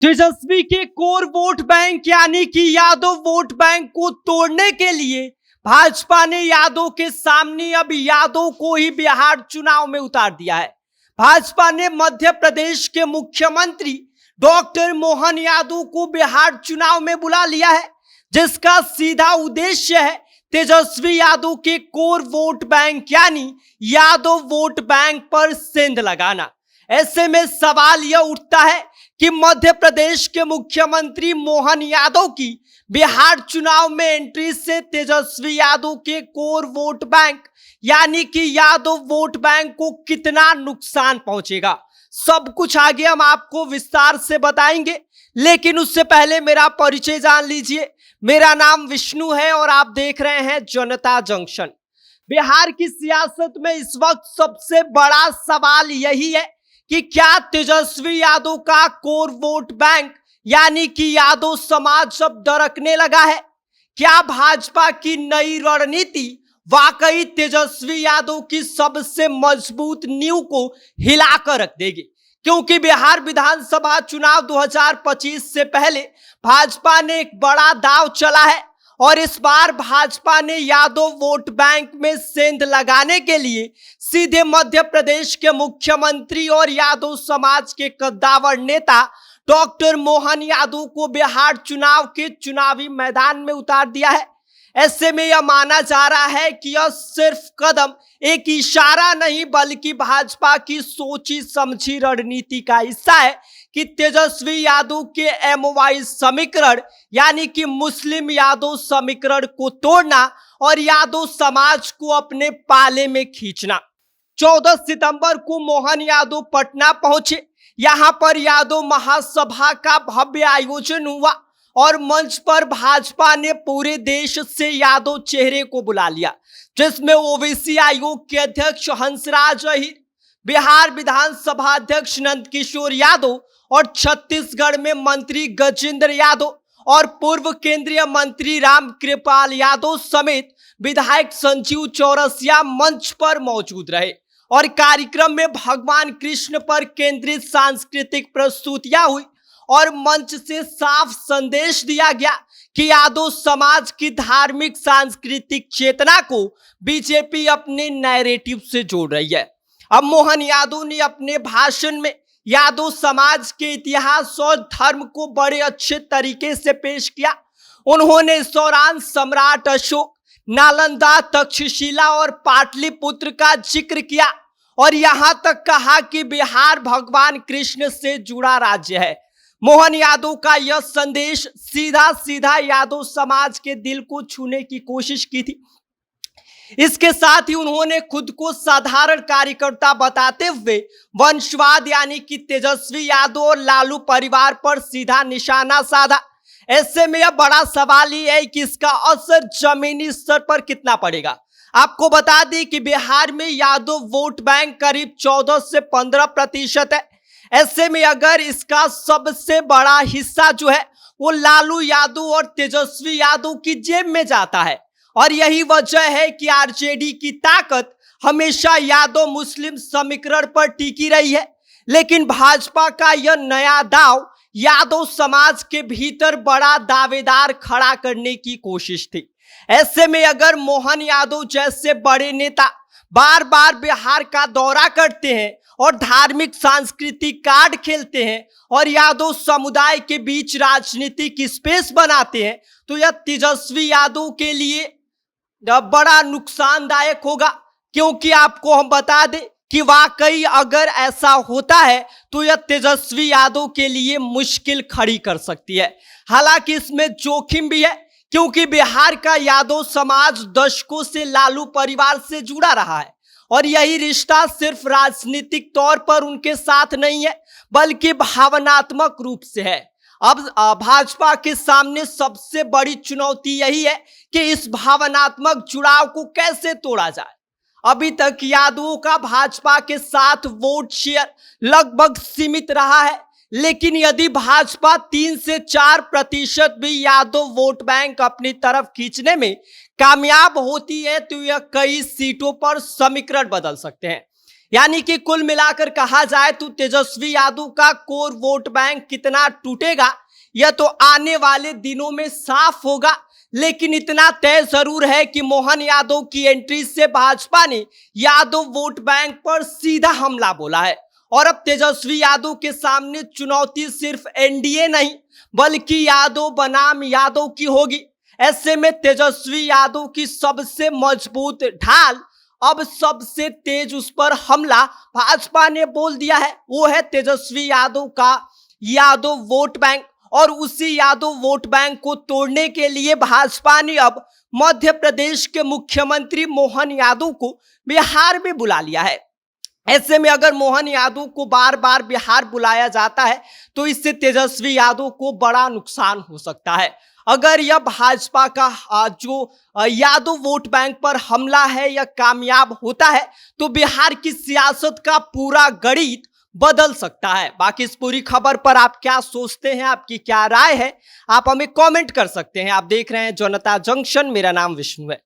तेजस्वी के core vote bank यानी कि यादव वोट बैंक को तोड़ने के लिए भाजपा ने यादव के सामने अब यादव को ही बिहार चुनाव में उतार दिया है। भाजपा ने मध्य प्रदेश के मुख्यमंत्री डॉक्टर मोहन यादव को बिहार चुनाव में बुला लिया है, जिसका सीधा उद्देश्य है तेजस्वी यादव के कोर वोट बैंक यानी यादव वोट बैंक पर सेंध लगाना। ऐसे में सवाल यह उठता है कि मध्य प्रदेश के मुख्यमंत्री मोहन यादव की बिहार चुनाव में एंट्री से तेजस्वी यादव के कोर वोट बैंक यानी कि यादव वोट बैंक को कितना नुकसान पहुंचेगा, सब कुछ आगे हम आपको विस्तार से बताएंगे। लेकिन उससे पहले मेरा परिचय जान लीजिए। मेरा नाम विष्णु है और आप देख रहे हैं जनता जंक्शन। बिहार की सियासत में इस वक्त सबसे बड़ा सवाल यही है कि क्या तेजस्वी यादव का कोर वोट बैंक यानी कि यादव समाज अब दरकने लगा है? क्या भाजपा की नई रणनीति वाकई तेजस्वी यादव की सबसे मजबूत नींव को हिलाकर रख देगी? क्योंकि बिहार विधानसभा चुनाव 2025 से पहले भाजपा ने एक बड़ा दांव चला है और इस बार भाजपा ने यादव वोट बैंक में सेंध लगाने के लिए सीधे मध्य प्रदेश के मुख्यमंत्री और यादव समाज के कद्दावर नेता डॉक्टर मोहन यादव को बिहार चुनाव के चुनावी मैदान में उतार दिया है। ऐसे में यह माना जा रहा है कि यह सिर्फ कदम एक इशारा नहीं बल्कि भाजपा की सोची समझी रणनीति का हिस्सा है कि तेजस्वी यादव के एमवाई समीकरण यानी कि मुस्लिम यादव समीकरण को तोड़ना और यादव समाज को अपने पाले में खींचना। 14 सितंबर को मोहन यादव पटना पहुंचे। यहां पर यादव महासभा का भव्य आयोजन हुआ और मंच पर भाजपा ने पूरे देश से यादव चेहरे को बुला लिया, जिसमें ओबीसी आयोग के अध्यक्ष हंसराज अहीर, बिहार विधानसभा अध्यक्ष नंदकिशोर यादव और छत्तीसगढ़ में मंत्री गजेंद्र यादव और पूर्व केंद्रीय मंत्री रामकृपाल यादव समेत विधायक संजीव चौरसिया मंच पर मौजूद रहे और कार्यक्रम में भगवान कृष्ण पर केंद्रित सांस्कृतिक प्रस्तुतियां हुई और मंच से साफ संदेश दिया गया कि यादव समाज की धार्मिक सांस्कृतिक चेतना को बीजेपी अपने नैरेटिव से जोड़ रही है। अब मोहन यादव ने अपने भाषण में यादव समाज के इतिहास और धर्म को बड़े अच्छे तरीके से पेश किया। उन्होंने इस दौरान सम्राट अशोक, नालंदा, तक्षशिला और पाटलिपुत्र का जिक्र किया और यहां तक कहा कि बिहार भगवान कृष्ण से जुड़ा राज्य है। मोहन यादव का यह संदेश सीधा सीधा यादव समाज के दिल को छूने की कोशिश की थी। इसके साथ ही उन्होंने खुद को साधारण कार्यकर्ता बताते हुए वंशवाद यानी कि तेजस्वी यादव और लालू परिवार पर सीधा निशाना साधा। ऐसे में यह बड़ा सवाल ही है कि इसका असर जमीनी स्तर पर कितना पड़ेगा। आपको बता दें कि बिहार में यादव वोट बैंक करीब 14 से 15% है। ऐसे में अगर इसका सबसे बड़ा हिस्सा जो है वो लालू यादव और तेजस्वी यादव की जेब में जाता है और यही वजह है कि आरजेडी की ताकत हमेशा यादव मुस्लिम समीकरण पर टिकी रही है। लेकिन भाजपा का यह नया दांव यादव समाज के भीतर बड़ा दावेदार खड़ा करने की कोशिश थी। ऐसे में अगर मोहन यादव जैसे बड़े नेता बार बार बिहार का दौरा करते हैं और धार्मिक सांस्कृतिक कार्ड खेलते हैं और यादव समुदाय के बीच राजनीतिक स्पेस बनाते हैं तो यह तेजस्वी यादव के लिए बड़ा नुकसानदायक होगा। क्योंकि आपको हम बता दें कि वाकई अगर ऐसा होता है तो यह तेजस्वी यादव के लिए मुश्किल खड़ी कर सकती है। हालांकि इसमें जोखिम भी है क्योंकि बिहार का यादव समाज दशकों से लालू परिवार से जुड़ा रहा है और यही रिश्ता सिर्फ राजनीतिक तौर पर उनके साथ नहीं है बल्कि भावनात्मक रूप से है। अब भाजपा के सामने सबसे बड़ी चुनौती यही है कि इस भावनात्मक जुड़ाव को कैसे तोड़ा जाए। अभी तक यादवों का भाजपा के साथ वोट शेयर लगभग सीमित रहा है, लेकिन यदि भाजपा 3 से 4% भी यादव वोट बैंक अपनी तरफ खींचने में कामयाब होती है तो यह कई सीटों पर समीकरण बदल सकते हैं। यानी कि कुल मिलाकर कहा जाए तो तेजस्वी यादव का कोर वोट बैंक कितना टूटेगा यह तो आने वाले दिनों में साफ होगा। लेकिन इतना तय जरूर है कि मोहन यादव की एंट्री से भाजपा ने यादव वोट बैंक पर सीधा हमला बोला है और अब तेजस्वी यादव के सामने चुनौती सिर्फ एनडीए नहीं बल्कि यादव बनाम यादव की होगी। ऐसे में तेजस्वी यादव की सबसे मजबूत ढाल, अब सबसे तेज उस पर हमला भाजपा ने बोल दिया है, वो है तेजस्वी यादव का यादव वोट बैंक। और उसी यादव वोट बैंक को तोड़ने के लिए भाजपा ने अब मध्य प्रदेश के मुख्यमंत्री मोहन यादव को बिहार में बुला लिया है। ऐसे में अगर मोहन यादव को बार बार बिहार बुलाया जाता है तो इससे तेजस्वी यादव को बड़ा नुकसान हो सकता है। अगर यह भाजपा का जो यादव वोट बैंक पर हमला है यह कामयाब होता है तो बिहार की सियासत का पूरा गणित बदल सकता है। बाकी इस पूरी खबर पर आप क्या सोचते हैं, आपकी क्या राय है, आप हमें कमेंट कर सकते हैं। आप देख रहे हैं जनता जंक्शन, मेरा नाम विष्णु है।